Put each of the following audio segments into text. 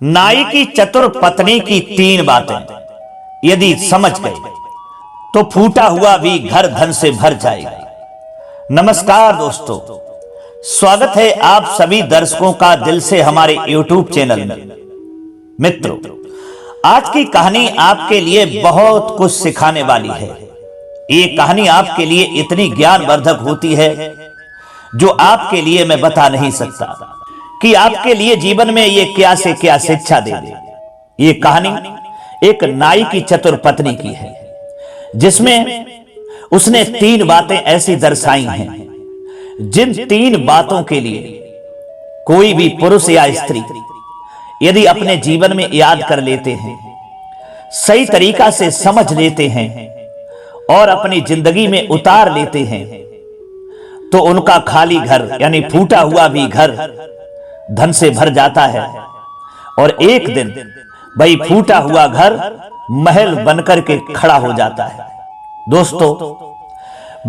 नाई की चतुर पत्नी की 3 बातें यदि समझ गए तो फूटा हुआ भी घर धन से भर जाएगा। नमस्कार दोस्तों, स्वागत है आप सभी दर्शकों का दिल से हमारे YouTube चैनल में। मित्रों, आज की कहानी आपके लिए बहुत कुछ सिखाने वाली है। ये कहानी आपके लिए इतनी ज्ञानवर्धक होती है जो आपके लिए मैं बता नहीं सकता कि आपके लिए जीवन में ये क्या से क्या शिक्षा दे दे। ये कहानी एक नाई की चतुर पत्नी की है, जिसमें उसने 3 बातें ऐसी दर्शाई हैं जिन 3 बातों के लिए कोई भी पुरुष या स्त्री यदि अपने जीवन में याद कर लेते हैं, सही तरीका से समझ लेते हैं और अपनी जिंदगी में उतार लेते हैं, तो उनका खाली घर यानी फूटा हुआ भी घर धन से भर जाता है और एक दिन वही फूटा हुआ घर महल बनकर के खड़ा हो जाता है। दोस्तों,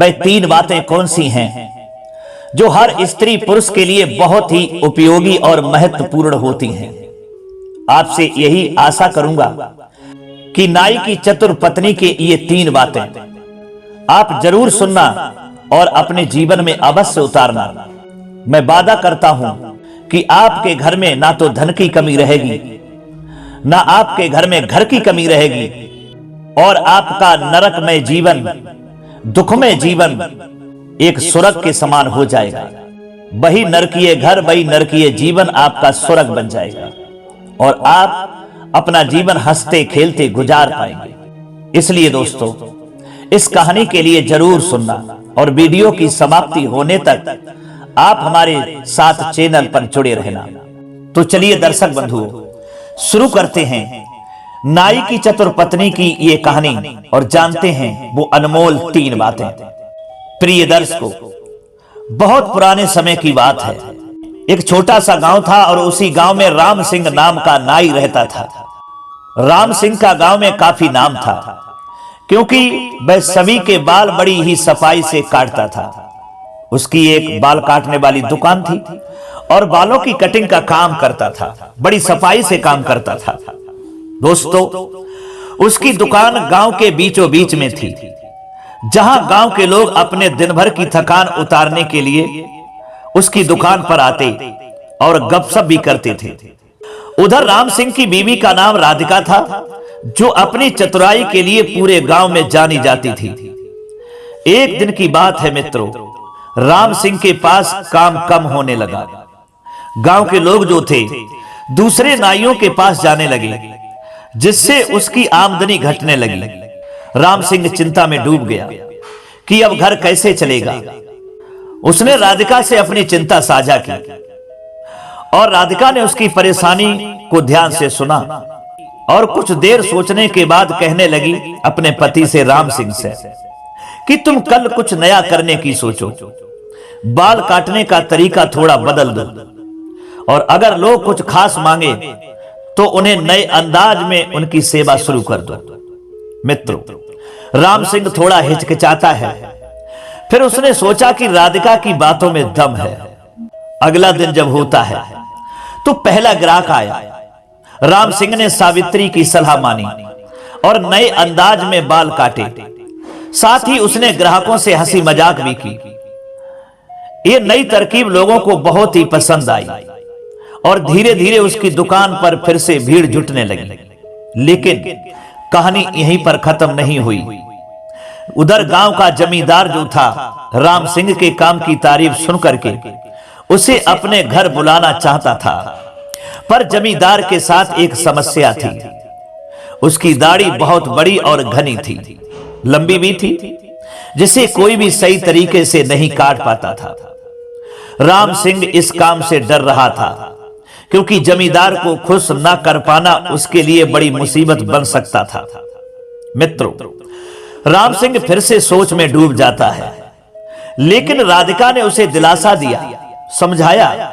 वह 3 बातें कौन सी हैं जो हर स्त्री पुरुष के लिए बहुत ही उपयोगी और महत्वपूर्ण होती हैं? आपसे यही आशा करूंगा कि नाई की चतुर पत्नी के ये 3 बातें आप जरूर सुनना और अपने जीवन में अवश्य उतारना। मैं वादा करता हूं कि आपके घर में ना तो धन की कमी रहेगी, ना आपके घर में घर की कमी रहेगी और आपका नरकमय जीवन, दुखमय जीवन एक स्वर्ग के समान हो जाएगा। वही नरकीय घर, वही नरकीय जीवन आपका स्वर्ग बन जाएगा और आप अपना जीवन हंसते खेलते गुजार पाएंगे। इसलिए दोस्तों, इस कहानी के लिए जरूर सुनना और वीडियो की समाप्ति होने तक आप हमारे साथ चैनल पर जुड़े रहना। तो चलिए दर्शक बंधुओं, शुरू करते हैं नाई की चतुर पत्नी की ये कहानी और जानते हैं वो अनमोल 3 बातें। प्रिय दर्शकों, बहुत पुराने समय की बात है। एक छोटा सा गांव था और उसी गांव में राम सिंह नाम का नाई रहता था। राम सिंह का गांव में काफी नाम था क्योंकि वह सभी के बाल बड़ी ही सफाई से काटता था। उसकी एक बाल काटने वाली दुकान थी और बालों की कटिंग का काम करता था, बड़ी सफाई से काम करता था। दोस्तों, उसकी दुकान गांव के बीचों बीच में थी, जहां गांव के लोग अपने दिन भर की थकान उतारने के लिए उसकी दुकान पर आते और गपशप भी करते थे। उधर राम सिंह की बीवी का नाम राधिका था, जो अपनी चतुराई के लिए पूरे गांव में जानी जाती थी। एक दिन की बात है मित्रों, राम सिंह के पास काम कम होने लगा। गांव के लोग जो थे दूसरे नाइयों के पास जाने लगे, जिससे उसकी आमदनी घटने लगी। राम सिंह चिंता में डूब गया कि अब घर कैसे चलेगा। उसने राधिका से अपनी चिंता साझा की और राधिका ने उसकी परेशानी को ध्यान से सुना और कुछ देर सोचने के बाद कहने लगी अपने पति से, राम सिंह से, कि तुम कल कुछ नया करने की सोचो। बाल काटने का तरीका थोड़ा बदल दो और अगर लोग कुछ खास मांगे तो उन्हें नए अंदाज में उनकी सेवा शुरू कर दो। मित्रों, राम सिंह थोड़ा हिचकिचाता है, फिर उसने सोचा कि राधिका की बातों में दम है। अगला दिन जब होता है तो पहला ग्राहक आया। राम सिंह ने सावित्री की सलाह मानी और नए अंदाज में बाल काटे। साथ ही उसने ग्राहकों से हंसी मजाक भी की। ये नई तरकीब लोगों को बहुत ही पसंद आई और धीरे धीरे उसकी दुकान पर फिर से भीड़ जुटने लगी। लेकिन कहानी यहीं पर खत्म नहीं हुई। उधर गांव का जमींदार जो था, राम सिंह के काम की तारीफ सुनकर के उसे अपने घर बुलाना चाहता था, पर जमींदार के साथ एक समस्या थी। उसकी दाढ़ी बहुत बड़ी और घनी थी, लंबी भी थी, जिसे कोई भी सही तरीके से नहीं काट पाता था। राम सिंह इस काम से डर रहा था क्योंकि जमींदार को खुश ना कर पाना उसके लिए बड़ी मुसीबत बन सकता था। मित्रों, राम सिंह फिर से सोच में डूब जाता है, लेकिन राधिका ने उसे दिलासा दिया, समझाया।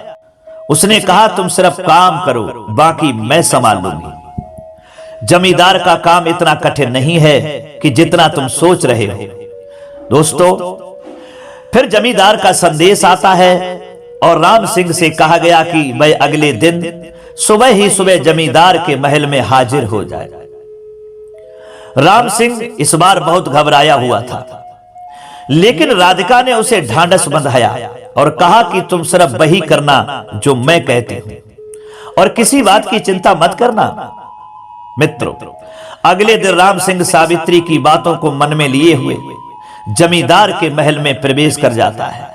उसने कहा, तुम सिर्फ काम करो, बाकी मैं संभाल लूंगी। जमींदार का काम इतना कठिन नहीं है कि जितना तुम सोच रहे हो। दोस्तों, फिर जमींदार का संदेश आता है और राम सिंह से कहा गया कि वह अगले दिन सुबह ही सुबह जमींदार के महल में हाजिर हो जाए। राम सिंह इस बार बहुत घबराया हुआ था, लेकिन राधिका ने उसे ढांढस बंधाया और कहा कि तुम सिर्फ वही करना जो मैं कहती हूं और किसी बात की चिंता मत करना। मित्रों, अगले दिन राम सिंह सावित्री की बातों को मन में लिए हुए जमींदार के महल में प्रवेश कर जाता है,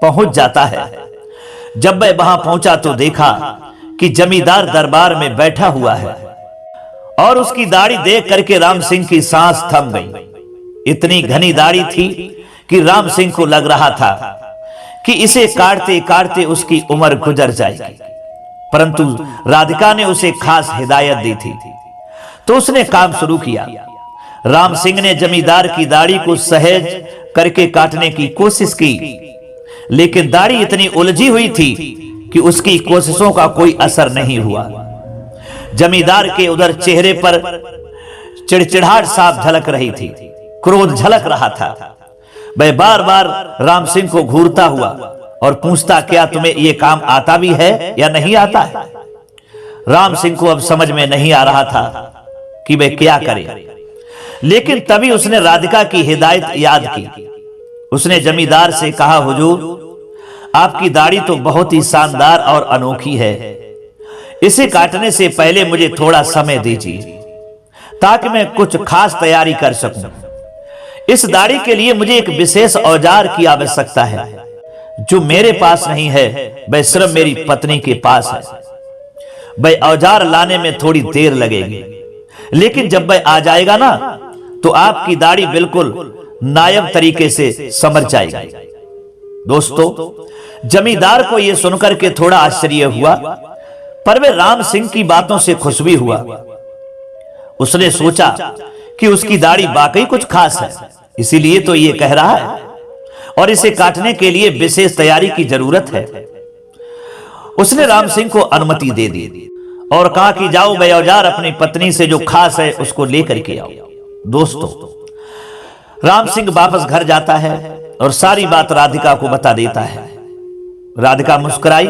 पहुंच जाता है। जब वह वहां पहुंचा तो देखा कि जमींदार दरबार में बैठा हुआ है और उसकी दाढ़ी देख करके राम सिंह की सांस थम गई। इतनी घनी दाढ़ी थी कि राम सिंह को लग रहा था कि इसे काटते काटते उसकी उम्र गुजर जाएगी, परंतु राधिका ने उसे खास हिदायत दी थी तो उसने काम शुरू किया। राम सिंह ने जमींदार की दाढ़ी को सहज करके काटने की कोशिश की, लेकिन दाढ़ी इतनी उलझी हुई थी कि उसकी कोशिशों का कोई असर नहीं हुआ। जमींदार के उधर चेहरे पर चिड़चिड़ाहट साफ झलक रही थी, क्रोध झलक रहा था। वह बार बार राम सिंह को घूरता हुआ और पूछता, क्या तुम्हें यह काम आता भी है या नहीं आता है? राम सिंह को अब समझ में नहीं आ रहा था कि वह क्या करे, लेकिन तभी उसने राधिका की हिदायत याद की। उसने जमींदार से कहा, हुजूर, आपकी दाढ़ी तो बहुत ही शानदार और अनोखी है, इसे काटने से पहले मुझे थोड़ा समय दीजिए ताकि मैं कुछ खास तैयारी कर सकूं। इस दाढ़ी के लिए मुझे एक विशेष औजार की आवश्यकता है जो मेरे पास नहीं है, वह सिर्फ मेरी पत्नी के पास है। वह औजार लाने में थोड़ी देर लगेगी, लेकिन जब वह आ जाएगा ना तो आपकी दाढ़ी बिल्कुल नायाब तरीके से समझ जाएगी। दोस्तों, जमींदार को यह सुनकर के थोड़ा आश्चर्य हुआ, पर वह राम सिंह की बातों से खुश भी हुआ। उसने सोचा कि उसकी दाढ़ी वाकई कुछ खास है, इसीलिए तो यह कह रहा है और इसे काटने के लिए विशेष तैयारी की जरूरत है। उसने राम सिंह को अनुमति दे दी और कहा कि जाओ, वह औजार अपनी पत्नी से जो खास है उसको लेकर के आओ। दोस्तों, राम सिंह वापस घर जाता है और सारी बात राधिका को बता देता है। राधिका मुस्कुराई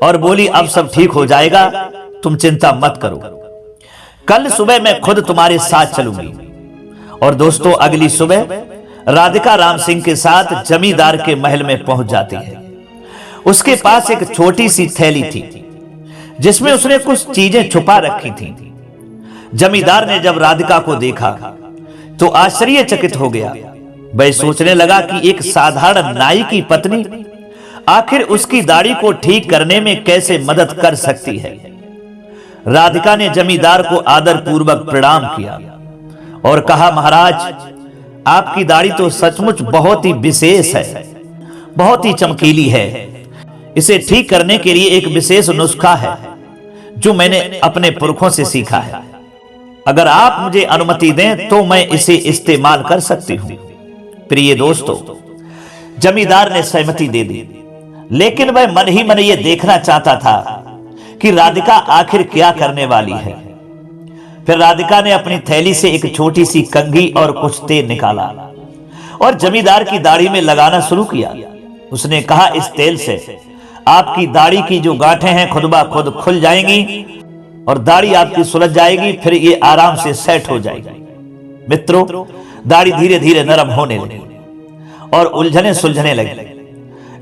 और बोली, अब सब ठीक हो जाएगा, तुम चिंता मत करो, कल सुबह मैं खुद तुम्हारे साथ चलूंगी। और दोस्तों, अगली सुबह राधिका राम सिंह के साथ जमींदार के महल में पहुंच जाती है। उसके पास एक छोटी सी थैली थी जिसमें उसने कुछ चीजें छुपा रखी थी। जमींदार ने जब राधिका को देखा तो आश्चर्यचकित हो गया। वह सोचने लगा कि एक साधारण नाई की पत्नी आखिर उसकी दाढ़ी को ठीक करने में कैसे मदद कर सकती है। राधिका ने जमींदार को आदर पूर्वक प्रणाम किया और कहा, महाराज, आपकी दाढ़ी तो सचमुच बहुत ही विशेष है, बहुत ही चमकीली है। इसे ठीक करने के लिए एक विशेष नुस्खा है जो मैंने अपने पुरखों से सीखा है। अगर आप मुझे अनुमति दें तो मैं इसे इस्तेमाल कर सकती हूं। प्रिय दोस्तों, जमींदार ने सहमति दे दी, लेकिन वह मन ही मन यह देखना चाहता था कि राधिका आखिर क्या करने वाली है। फिर राधिका ने अपनी थैली से एक छोटी सी कंघी और कुछ तेल निकाला और जमींदार की दाढ़ी में लगाना शुरू किया। उसने कहा, इस तेल से आपकी दाढ़ी की जो गांठें हैं खुद ब खुद खुल जाएंगी और दाढ़ी आपकी सुलझ जाएगी, फिर ये आराम से सेट हो जाएगी। मित्रों, दाढ़ी धीरे धीरे नरम होने लगी और उलझने सुलझने लगी।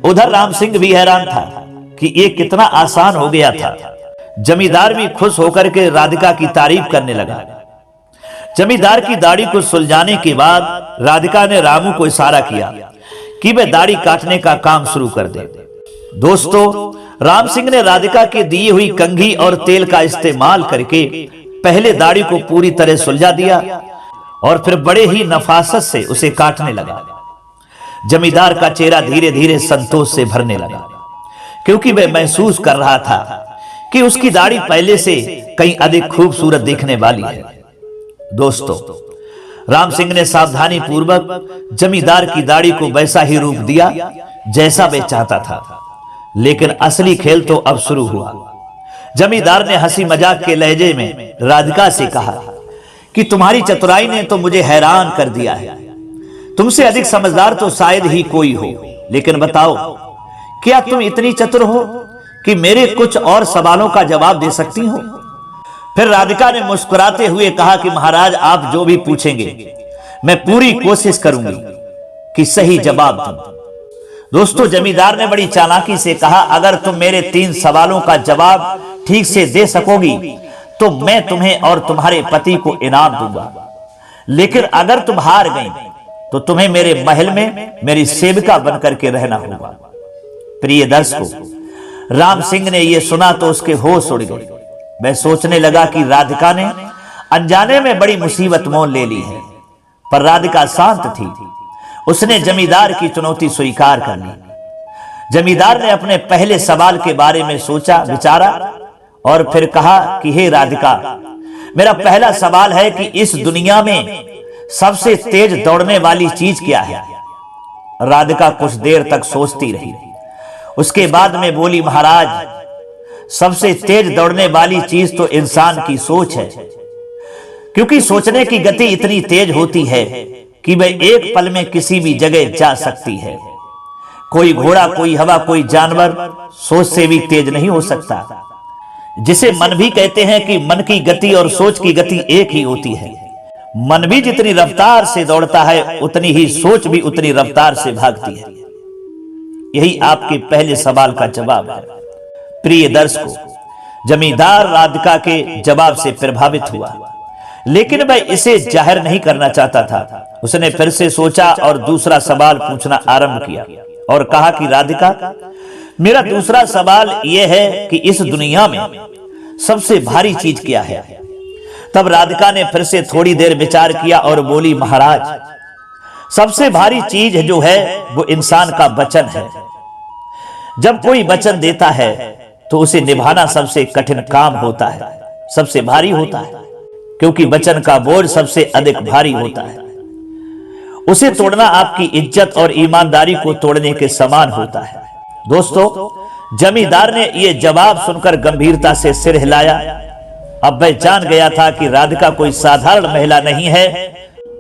उधर राम सिंह भी हैरान था कि ये कितना आसान हो गया था। जमींदार भी खुश होकर के राधिका की तारीफ करने लगा। जमींदार की दाढ़ी को सुलझाने के बाद राधिका ने रामू को इशारा किया कि वह दाढ़ी काटने का काम शुरू कर दे। दोस्तों, राम सिंह ने राधिका के दी हुई कंघी और तेल का इस्तेमाल करके पहले दाढ़ी को पूरी तरह सुलझा दिया और फिर बड़े ही नफासत से उसे काटने लगा। जमींदार का चेहरा धीरे धीरे संतोष से भरने लगा, क्योंकि वह महसूस कर रहा था कि उसकी दाढ़ी पहले से कहीं अधिक खूबसूरत दिखने वाली है। दोस्तों, राम सिंह ने सावधानी पूर्वक जमींदार की दाढ़ी को वैसा ही रूप दिया जैसा वह चाहता था, लेकिन असली खेल तो अब शुरू हुआ। जमींदार ने हंसी मजाक के लहजे में राधिका से कहा कि तुम्हारी चतुराई ने तो मुझे हैरान कर दिया है। तुमसे अधिक समझदार तो शायद ही कोई हो, लेकिन बताओ, क्या तुम इतनी चतुर हो कि मेरे कुछ और सवालों का जवाब दे सकती हो? फिर राधिका ने मुस्कुराते हुए कहा कि महाराज, आप जो भी पूछेंगे मैं पूरी कोशिश करूंगी कि सही जवाब दूं। दोस्तों, जमींदार ने बड़ी चालाकी से कहा, अगर तुम मेरे 3 सवालों का जवाब ठीक से दे सकोगी तो मैं तुम्हें और तुम्हारे पति को इनाम दूंगा, लेकिन अगर तुम हार गई तो तुम्हें मेरे महल में मेरी सेविका बनकर के रहना होगा। प्रिय दर्शकों, राम सिंह ने यह सुना तो उसके होश उड़ गए। वह सोचने लगा कि राधिका ने अनजाने में बड़ी मुसीबत मोल ले ली है, पर राधिका शांत थी। उसने जमींदार की चुनौती स्वीकार कर ली। जमींदार ने अपने पहले सवाल के बारे में सोचा विचारा और फिर कहा कि हे राधिका, मेरा पहला सवाल है कि इस दुनिया में सबसे तेज दौड़ने वाली चीज क्या है? राधिका कुछ देर तक सोचती रही। उसके बाद में बोली, महाराज, सबसे तेज दौड़ने वाली चीज तो इंसान की सोच है, क्योंकि सोचने की गति इतनी तेज होती है कि वह एक पल में किसी भी जगह जा सकती है। कोई घोड़ा, कोई हवा, कोई जानवर सोच से भी तेज नहीं हो सकता। जिसे मन भी कहते हैं कि मन की गति और सोच की गति एक ही होती है। मन भी जितनी रफ्तार से दौड़ता है उतनी ही सोच भी उतनी रफ्तार से भागती है। यही आपके पहले सवाल का जवाब है। प्रिय दर्शकों, जमींदार राधिका के जवाब से प्रभावित हुआ, लेकिन वह इसे जाहिर नहीं करना चाहता था। उसने फिर से सोचा और दूसरा सवाल पूछना आरंभ किया और कहा कि राधिका, मेरा दूसरा सवाल यह है कि इस दुनिया में सबसे भारी चीज क्या है? तब राधिका ने फिर से थोड़ी देर विचार किया और बोली, महाराज, सबसे भारी चीज जो है वो इंसान का वचन है। जब कोई वचन देता है तो उसे निभाना सबसे कठिन काम होता है, सबसे भारी होता है, क्योंकि वचन का बोझ सबसे अधिक भारी होता है। उसे तोड़ना आपकी इज्जत और ईमानदारी को तोड़ने के समान होता है। दोस्तों, जमींदार ने यह जवाब सुनकर गंभीरता से सिर हिलाया। अब वह जान गया था कि राधिका कोई साधारण महिला नहीं है,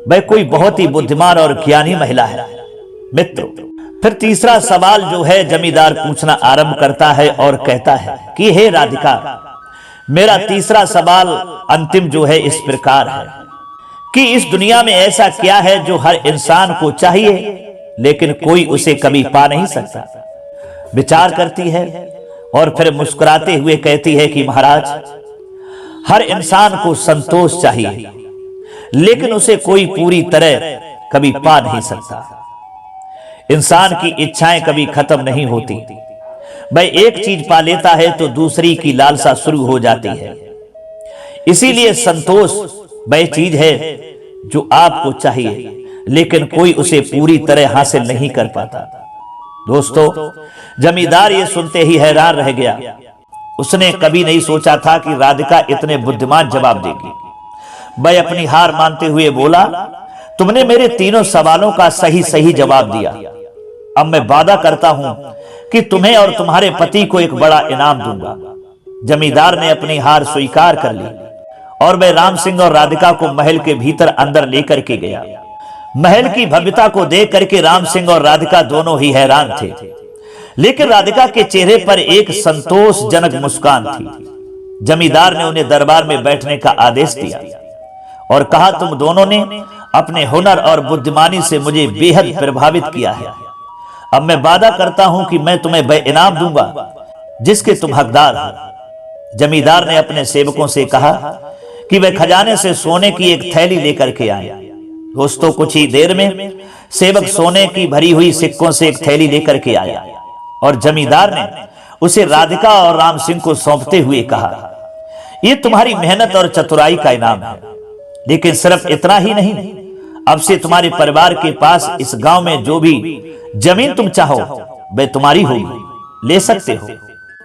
वह कोई बहुत ही बुद्धिमान और ज्ञानी महिला है। मित्रों, फिर तीसरा सवाल जो है जमींदार पूछना आरंभ करता है और कहता है कि हे राधिका, मेरा तीसरा सवाल अंतिम जो है इस प्रकार है कि इस दुनिया में ऐसा क्या है जो हर इंसान को चाहिए लेकिन कोई उसे कभी पा नहीं सकता? विचार करती है और फिर मुस्कुराते हुए कहती है कि महाराज, हर इंसान को संतोष चाहिए, लेकिन उसे कोई पूरी तरह कभी पा नहीं सकता। इंसान की इच्छाएं कभी खत्म नहीं होती। वह एक चीज पा लेता है तो दूसरी की लालसा शुरू हो जाती है। इसीलिए संतोष वह चीज है जो आपको चाहिए, लेकिन कोई उसे पूरी तरह हासिल नहीं कर पाता। दोस्तों, जमींदार ये सुनते ही हैरान रह गया। उसने कभी नहीं सोचा था कि राधिका इतने बुद्धिमान जवाब देगी। वह अपनी हार मानते हुए बोला, तुमने मेरे तीनों सवालों का सही सही जवाब दिया। अब मैं वादा करता हूं कि तुम्हें और तुम्हारे पति को एक बड़ा इनाम दूंगा। जमींदार ने अपनी हार स्वीकार कर ली और वह राम सिंह और राधिका को महल के भीतर अंदर लेकर के गया। महल की भव्यता को देख करके राम सिंह और राधिका दोनों ही हैरान थे, लेकिन राधिका के चेहरे पर एक संतोषजनक मुस्कान थी। जमींदार ने उन्हें दरबार में बैठने का आदेश दिया और कहा, तुम दोनों ने अपने हुनर और बुद्धिमानी से मुझे बेहद प्रभावित किया है। अब मैं वादा करता हूं कि मैं तुम्हें वह इनाम दूंगा जिसके तुम हकदार हो। जमींदार ने अपने सेवकों से कहा कि वे खजाने से सोने की एक थैली लेकर के आए। दोस्तों, कुछ ही देर में सेवक सोने की भरी हुई सिक्कों से एक थैली लेकर के आया और जमींदार ने उसे राधिका और राम सिंह को सौंपते हुए कहा, यह तुम्हारी मेहनत और चतुराई का इनाम है, लेकिन सिर्फ इतना ही नहीं, अब से तुम्हारे परिवार के पास इस गांव में जो भी जमीन तुम चाहो वह तुम्हारी होगी, ले सकते हो।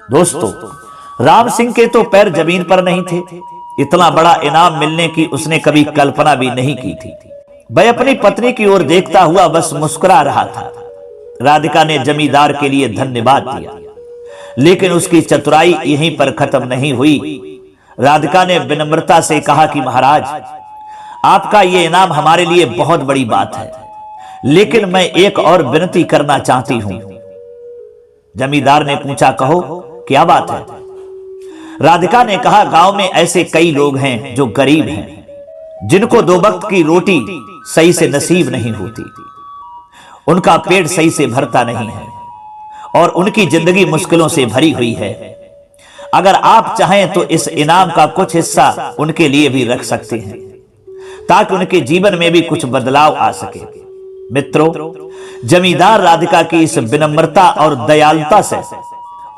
दोस्तों, राम सिंह के तो पैर जमीन पर नहीं थे। इतना बड़ा इनाम मिलने की उसने कभी कल्पना भी नहीं की थी। वह अपनी पत्नी की ओर देखता हुआ बस मुस्कुरा रहा था। राधिका ने जमींदार के लिए धन्यवाद दिया, लेकिन उसकी चतुराई यहीं पर खत्म नहीं हुई। राधिका ने विनम्रता से कहा कि महाराज, आपका यह इनाम हमारे लिए बहुत बड़ी बात है, लेकिन मैं एक और विनती करना चाहती हूं। जमींदार ने पूछा, कहो क्या बात है। राधिका ने कहा, गांव में ऐसे कई लोग हैं जो गरीब हैं, जिनको 2 वक्त की रोटी सही से नसीब नहीं होती, उनका पेट सही से भरता नहीं है और उनकी जिंदगी मुश्किलों से भरी हुई है। अगर आप चाहें तो इस इनाम का कुछ हिस्सा उनके लिए भी रख सकते हैं, ताकि उनके जीवन में भी कुछ बदलाव आ सके। मित्रों, जमींदार राधिका की इस विनम्रता और दयालुता से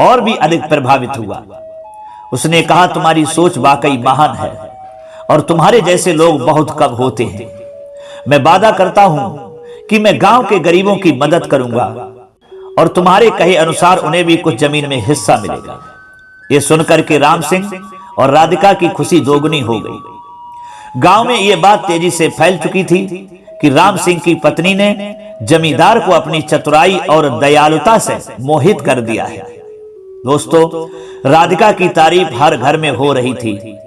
और भी अधिक प्रभावित हुआ। उसने कहा, तुम्हारी सोच वाकई महान है और तुम्हारे जैसे लोग बहुत कम होते हैं। मैं वादा करता हूं कि मैं गांव के गरीबों की मदद करूंगा और तुम्हारे कहे अनुसार उन्हें भी कुछ जमीन में हिस्सा मिलेगा। यह सुनकर के राम सिंह और राधिका की खुशी दोगुनी हो गई। गांव में यह बात तेजी से फैल चुकी थी कि राम सिंह की पत्नी ने जमींदार को अपनी चतुराई और दयालुता से मोहित कर दिया है। दोस्तों, राधिका की तारीफ हर घर में हो रही थी।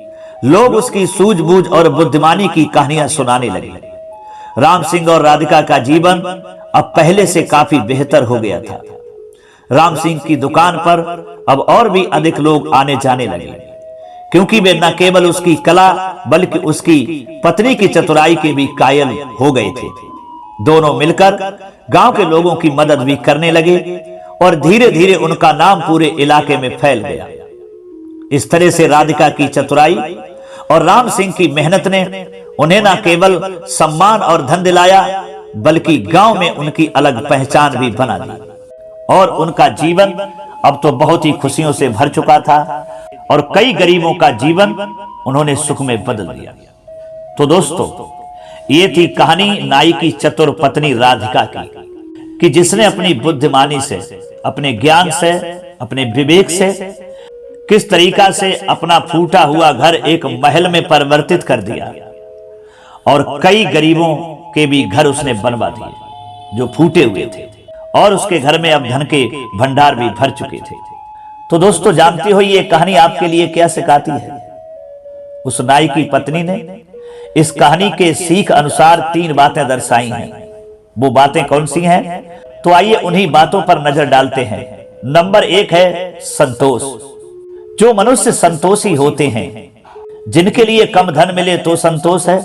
लोग उसकी सूझबूझ और बुद्धिमानी की कहानियां सुनाने लगे। राम सिंह और राधिका का जीवन अब पहले से काफी बेहतर हो गया था। राम सिंह की दुकान पर अब और भी अधिक लोग आने जाने लगे, क्योंकि वे न केवल उसकी कला बल्कि उसकी पत्नी की चतुराई के भी कायल हो गए थे। दोनों मिलकर गांव के लोगों की मदद भी करने लगे और धीरे धीरे उनका नाम पूरे इलाके में फैल गया। इस तरह से राधिका की चतुराई और राम सिंह की मेहनत ने उन्हें न केवल सम्मान और धन दिलाया, बल्कि गांव में उनकी अलग पहचान भी बना दी और उनका जीवन अब तो बहुत ही खुशियों से भर चुका था और कई गरीबों का जीवन उन्होंने सुख में बदल दिया। तो दोस्तों, ये थी कहानी नाई की चतुर पत्नी राधिका की, कि जिसने अपनी बुद्धिमानी से, अपने ज्ञान से, अपने विवेक से किस तरीका से अपना फूटा हुआ घर एक महल में परिवर्तित कर दिया और कई गरीबों के भी घर उसने बनवा दिए जो फूटे हुए थे, और उसके घर में अब धन के भंडार भी भर चुके थे। तो दोस्तों, जानते हो ये कहानी आपके लिए क्या सिखाती है? उस नाई की पत्नी ने इस कहानी के सीख अनुसार 3 बातें दर्शाई हैं। वो बातें कौन सी हैं? तो आइए उन्हीं बातों पर नजर डालते हैं। नंबर 1 है संतोष। जो मनुष्य संतोषी होते हैं, जिनके लिए कम धन मिले तो संतोष है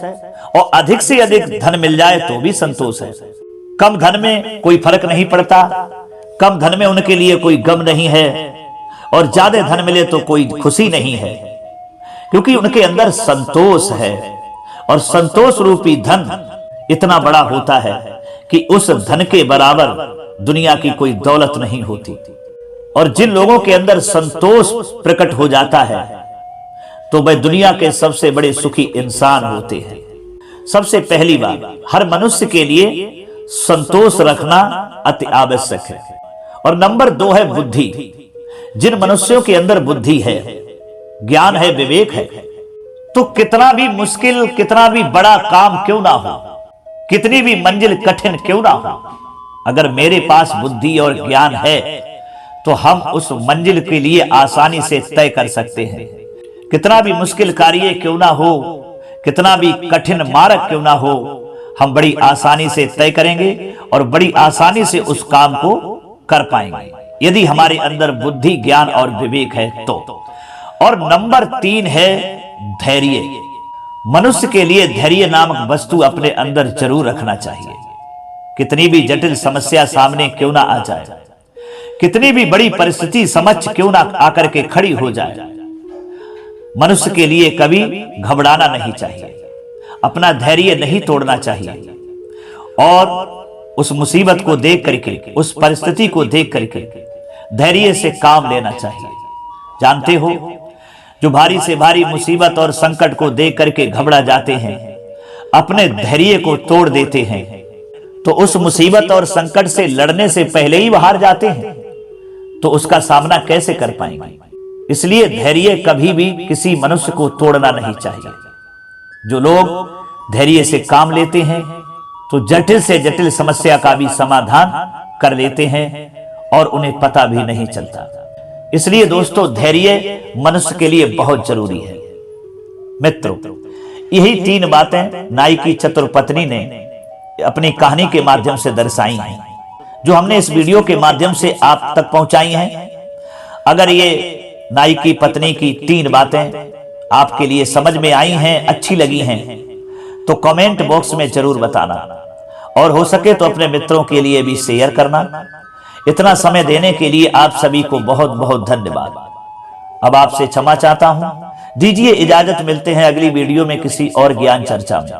और अधिक से अधिक धन मिल जाए तो भी संतोष है। कम धन में कोई फर्क नहीं पड़ता, कम धन में उनके लिए कोई गम नहीं है और ज्यादा धन मिले तो कोई खुशी नहीं है, क्योंकि उनके अंदर संतोष है। और संतोष रूपी धन इतना बड़ा होता है कि उस धन के बराबर दुनिया की कोई दौलत नहीं होती। और जिन लोगों के अंदर संतोष प्रकट हो जाता है तो वे दुनिया के सबसे बड़े सुखी इंसान होते हैं। सबसे पहली बात, हर मनुष्य के लिए संतोष रखना अति आवश्यक है। और नंबर 2 है बुद्धि। जिन मनुष्यों के अंदर बुद्धि है, ज्ञान है, विवेक है, तो कितना भी मुश्किल, कितना भी बड़ा काम क्यों ना हो, कितनी भी मंजिल कठिन क्यों ना हो, अगर मेरे पास बुद्धि और ज्ञान है तो हम उस मंजिल के लिए आसानी से तय कर सकते हैं। कितना भी मुश्किल कार्य क्यों ना हो, कितना भी कठिन मार्ग क्यों ना हो, हम बड़ी आसानी से तय करेंगे और बड़ी आसानी से उस काम को कर पाएंगे, यदि हमारे अंदर बुद्धि, ज्ञान और विवेक है तो। और नंबर 3 है धैर्य। मनुष्य के लिए धैर्य नामक वस्तु अपने अंदर जरूर रखना चाहिए। कितनी भी जटिल समस्या सामने क्यों ना आ जाए, कितनी भी बड़ी परिस्थिति समक्ष क्यों ना आकर के खड़ी हो जाए, मनुष्य के लिए कभी घबराना नहीं चाहिए, अपना धैर्य नहीं तोड़ना चाहिए और उस मुसीबत को देख करके, उस परिस्थिति को देख करके धैर्य से काम लेना चाहिए। जानते हो, जो भारी से भारी मुसीबत और संकट को देख करके घबरा जाते हैं, अपने धैर्य को तोड़ देते हैं, तो उस मुसीबत और संकट से लड़ने से पहले ही हार जाते हैं, तो उसका सामना कैसे कर पाएंगे? इसलिए धैर्य कभी भी किसी मनुष्य को तोड़ना नहीं चाहिए। जो लोग धैर्य से काम लेते हैं तो जटिल से जटिल समस्या का भी समाधान कर लेते हैं और उन्हें पता भी नहीं चलता। इसलिए दोस्तों, धैर्य मनुष्य के लिए बहुत जरूरी है। मित्रों, यही 3 बातें नाई की चतुर पत्नी ने अपनी कहानी के माध्यम से दर्शाई हैं, जो हमने इस वीडियो के माध्यम से आप तक पहुंचाई हैं। अगर ये नाई की पत्नी की 3 बातें आपके लिए समझ में आई हैं, अच्छी लगी हैं तो कमेंट बॉक्स में जरूर बताना, और हो सके तो अपने मित्रों के लिए भी शेयर करना। इतना समय देने के लिए आप सभी को बहुत बहुत धन्यवाद। अब आपसे क्षमा चाहता हूं, दीजिए इजाजत, मिलते हैं अगली वीडियो में किसी और ज्ञान चर्चा में।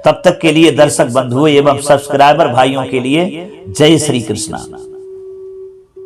तब तक के लिए दर्शक बंधुओं एवं सब्सक्राइबर भाइयों के लिए जय श्री कृष्णा।